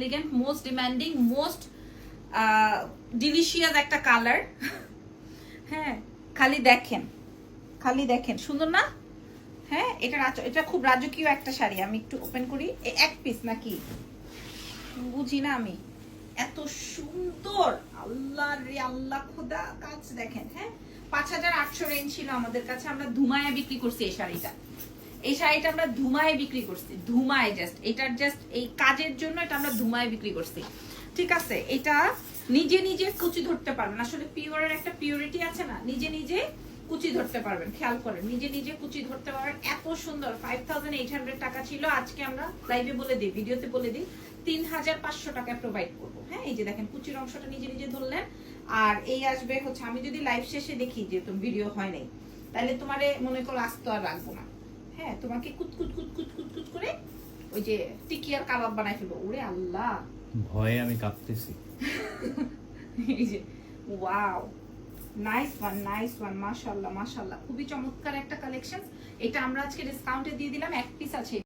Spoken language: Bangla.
Elegant, most demanding, most delicious একটা কালার। হ্যাঁ, খালি দেখেন সুন্দর না? হ্যাঁ, এটা খুব রাজকীয় একটা শাড়ি। আমি একটু ওপেন করি। এক পিস নাকি বুঝি না আমি, এত সুন্দর। আল্লাহ রে আল্লাহ, খোদা কাজ দেখেন। হ্যাঁ, 5800 রেঞ্জ ছিল আমাদের কাছে, আমরা ধুমায় বিক্রি করছি এই শাড়িটা। এই শাড়িটা আমরা ধুমায় বিক্রি করছি, ধুমায় জাস্ট এটার জাস্ট এই কাজের জন্য এটা আমরা ধুমায় বিক্রি করছি। ঠিক আছে, এটা নিজে নিজে কুচি ধরতে পারবেন। আসলে পিওরের একটা পিওরিটি আছে না, নিজে নিজে কুচি ধরতে পারবেন। খেয়াল করেন, নিজে নিজে কুচি ধরতে পারবেন। এত সুন্দর। 5800 টাকা ছিল, আজকে আমরা লাইভে বলে দিই, ভিডিওতে বলে দিই 3500 টাকায় প্রোভাইড করবো। হ্যাঁ, এই যে দেখেন কুচির অংশটা নিজে নিজে ধরলেন। আর এই আসবে হচ্ছে, আমি যদি লাইভ শেষে দেখি যে তুমি ভিডিও হয় নাই, তাহলে তোমারে মনে করো আস্ত আর রাখবো না। হ্যাঁ, তোমাকে কুতকুত কুতকুত কুতকুত করে ওই যে টিকিয়ার কাবাব বানাই ফেলবো। ওরে আল্লাহ, ভয়ে আমি কাঁপতেছি। এই যে ওয়াও, নাইস ওয়ান, মাশাআল্লাহ মাশাআল্লাহ, খুবই চমৎকার একটা কালেকশন। এটা আমরা আজকে ডিসকাউন্টে দিয়ে দিলাম, এক পিস আছে।